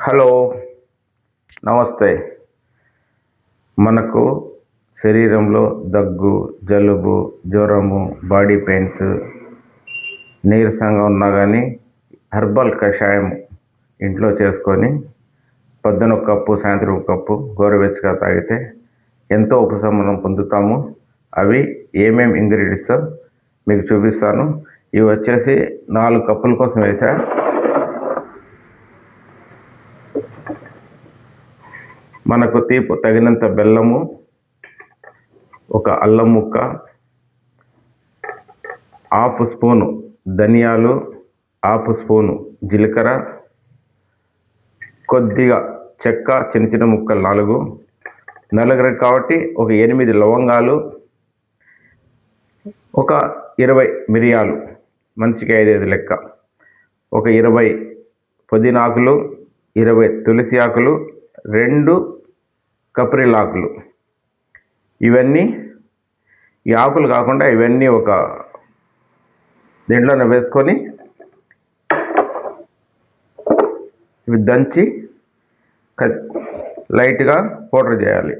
Hello, నమస్తే. మనకు శరీరంలో దగ్గు, జలుబు, జ్వరము, బాడీ పెయిన్స్, నీరసంగా ఉన్నా కానీ హెర్బల్ కషాయం ఇంట్లో చేసుకొని పొద్దున ఒక కప్పు, సాయంత్రం ఒక కప్పు గోరువెచ్చగా తాగితే ఎంతో ఉపశమనం పొందుతాము. అవి ఏమేమి ఇంగ్రీడియంట్స్ మీకు చూపిస్తాను. ఇవి వచ్చేసి 4 కప్పుల కోసం వేసా. మనకు తీపి తగినంత బెల్లము, ఒక అల్లం ముక్క, హాఫ్ స్పూను ధనియాలు, హాఫ్ స్పూను జీలకర్ర, కొద్దిగా చెక్క చిన్న చిన్న ముక్కలు 4, నలుగురికి కాబట్టి ఒక 8 లవంగాలు, ఒక 20 మిరియాలు, మనిషికి 5 లెక్క, ఒక 20 పుదీనాకులు, 20 తులసి ఆకులు, 2 కప్రిలాకులు. ఇవన్నీ ఈ ఆకులు కాకుండా ఇవన్నీ ఒక దీంట్లోనే వేసుకొని ఇవి దంచి లైట్గా పౌడర్ చేయాలి.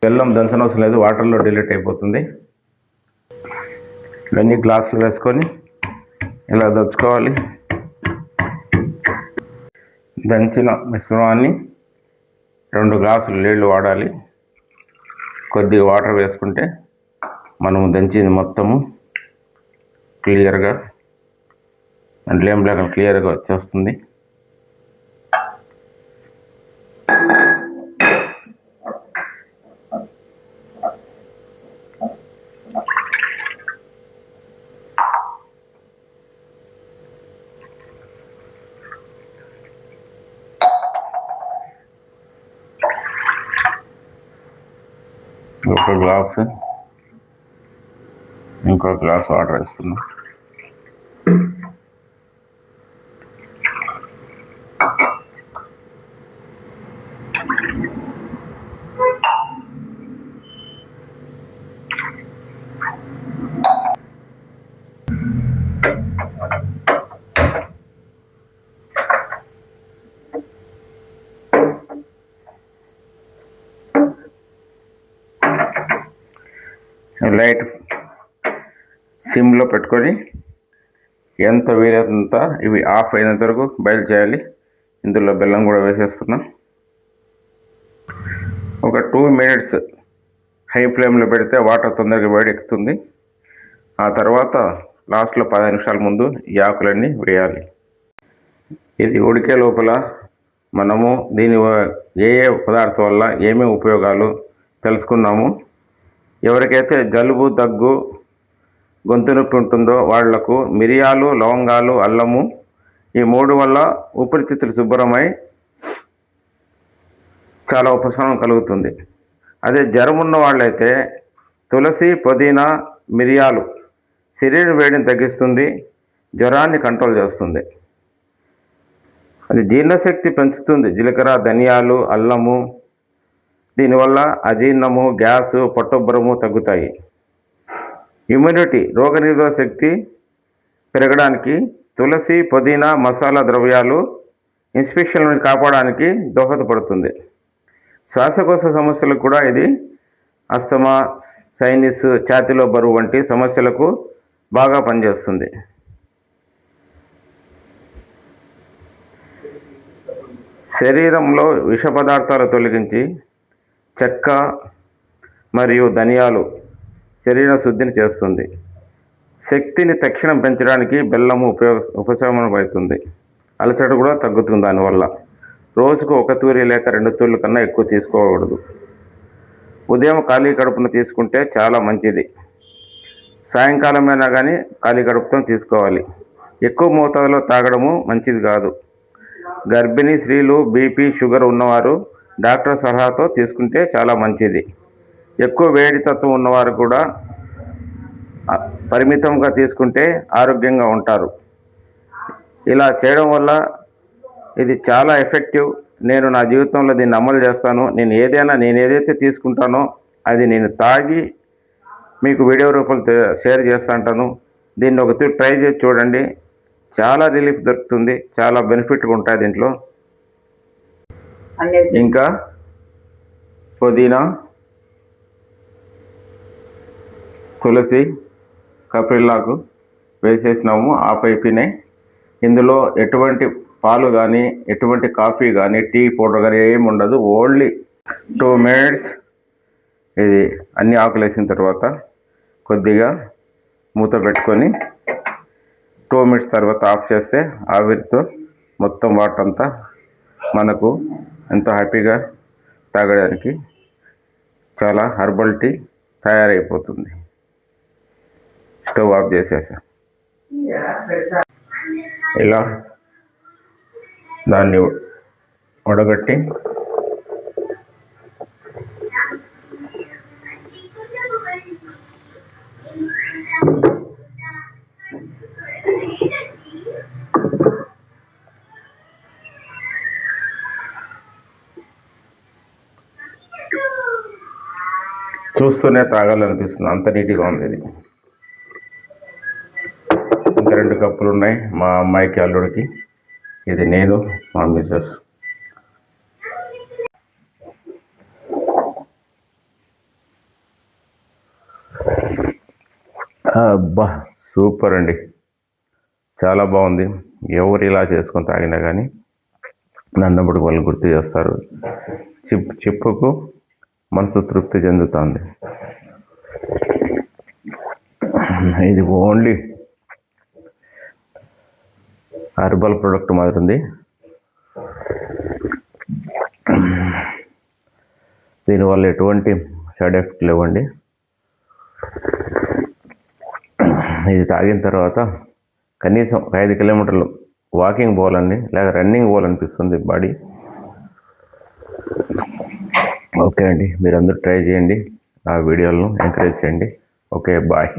బెల్లం దంచనవసరం లేదు, వాటర్లో డిలీట్ అయిపోతుంది. ఇవన్నీ గ్లాసులు వేసుకొని ఇలా దంచుకోవాలి. దంచిన మిశ్రమాన్ని 2 గ్లాసులు నీళ్లు వాడాలి. కొద్దిగా వాటర్ వేసుకుంటే మనము దంచింది మొత్తము క్లియర్గా అండ్ లేం లేక క్లియర్గా వచ్చేస్తుంది. ఒక గ్లాసు, ఇంకో గ్లాస్ వాటర్ వేస్తున్నాం. లైట్ సిమ్లో పెట్టుకొని ఎంత వీలైనంత ఇవి ఆఫ్ అయినంత వరకు బయలు చేయాలి. ఇందులో బెల్లం కూడా వేసేస్తున్నాం. ఒక 2 మినిట్స్ హై ఫ్లేమ్లో పెడితే వాటర్ తొందరగా వేడెక్కుతుంది. ఆ తర్వాత లాస్ట్లో 10 నిమిషాల ముందు ఈ ఆకులన్నీ వేయాలి. ఇది ఉడికే లోపల మనము దీని ఏ పదార్థం వల్ల ఏమేమి ఉపయోగాలు తెలుసుకున్నాము. ఎవరికైతే జలుబు, దగ్గు, గొంతు నొప్పి ఉంటుందో వాళ్లకు మిరియాలు, లవంగాలు, అల్లము ఈ 3 వల్ల ఊపిరితిత్తులు శుభ్రమై చాలా ఉపశమనం కలుగుతుంది. అదే జ్వరం ఉన్న వాళ్ళైతే తులసి, పుదీనా, మిరియాలు శరీర వేడిని తగ్గిస్తుంది, జ్వరాన్ని కంట్రోల్ చేస్తుంది. అది జీర్ణశక్తి పెంచుతుంది. జీలకర్ర, ధనియాలు, అల్లము దీనివల్ల అజీర్ణము, గ్యాసు, పొట్టొబ్బరము తగ్గుతాయి. ఇమ్యూనిటీ, రోగనిరోధక శక్తి పెరగడానికి తులసి, పుదీనా, మసాలా ద్రవ్యాలు ఇన్ఫెక్షన్ నుండి కాపాడడానికి దోహదపడుతుంది. శ్వాసకోశ సమస్యలకు కూడా ఇది అస్తమా, సైనస్, ఛాతీలో బరువు వంటి సమస్యలకు బాగా పనిచేస్తుంది. శరీరంలో విష పదార్థాలు తొలగించి చెక్క మరియు ధనియాలు శరీర శుద్ధిని చేస్తుంది. శక్తిని తక్షణం పెంచడానికి బెల్లము ఉపశమనం అవుతుంది. అలసట కూడా తగ్గుతుంది. దానివల్ల రోజుకు 1 తూరి లేక 2 తూర్ల కన్నా ఎక్కువ తీసుకోకూడదు. ఉదయం ఖాళీ కడుపున తీసుకుంటే చాలా మంచిది. సాయంకాలమైనా కానీ ఖాళీ కడుపుతో తీసుకోవాలి. ఎక్కువ మోతాదులో తాగడము మంచిది కాదు. గర్భిణీ స్త్రీలు, బీపీ, షుగర్ ఉన్నవారు డాక్టర్ సలహాతో తీసుకుంటే చాలా మంచిది. ఎక్కువ వేడి తత్వం ఉన్నవారు కూడా పరిమితంగా తీసుకుంటే ఆరోగ్యంగా ఉంటారు. ఇలా చేయడం వల్ల ఇది చాలా ఎఫెక్టివ్. నేను నా జీవితంలో దీన్ని అమలు చేస్తాను. నేను ఏదైతే తీసుకుంటానో అది నేను తాగి మీకు వీడియో రూపంలో షేర్ చేస్తూ ఉంటాను. దీన్ని ఒకసారి ట్రై చేసి చూడండి. చాలా రిలీఫ్ దొరుకుతుంది, చాలా బెనిఫిట్గా ఉంటుంది దీంట్లో. ఇంకా పుదీనా, తులసి, కపిల్లాకు వేసేసినాము. అయిపోయినాయి. ఇందులో ఎటువంటి పాలు కానీ, ఎటువంటి కాఫీ కానీ, టీ పౌడర్ కానీ ఏమి ఉండదు. ఓన్లీ 2 minutes ఇది అన్ని ఆకులు వేసిన తర్వాత కొద్దిగా మూత పెట్టుకొని 2 minutes తర్వాత ఆఫ్ చేస్తే ఆవిరితో మొత్తం వాటర్ అంతా మనకు ఎంతో హ్యాపీగా తాగడానికి చాలా హెర్బల్ టీ తయారైపోతుంది. స్టవ్ ఆఫ్ చేసేసా. ఇలా దాన్ని వడగట్టి చూస్తూనే తాగాలనిపిస్తుంది, అంత నీట్గా ఉంది ఇది. ఇంకా 2 కప్పులు ఉన్నాయి మా అమ్మాయికి, అల్లుడికి. ఇది నేను, మా మిసెస్. అబ్బా సూపర్ అండి, చాలా బాగుంది. ఎవరు ఇలా చేసుకొని తాగినా కానీ నన్నప్పుడు వాళ్ళు గుర్తు చేస్తారు. చిప్పుకు మనసు తృప్తి చెందుతుంది. ఇది ఓన్లీ హెర్బల్ ప్రోడక్ట్ మాదిరి ఉంది. దీనివల్ల ఎటువంటి సైడ్ ఎఫెక్ట్ లేవండి. ఇది తాగిన తర్వాత కనీసం 5 కిలోమీటర్లు వాకింగ్ పోవాలండి, లేక రన్నింగ్ పోవాలనిపిస్తుంది బాడీ. ఓకే అండి, మీరందరూ ట్రై చేయండి, నా వీడియోలను ఎంకరేజ్ చేయండి. Okay, bye.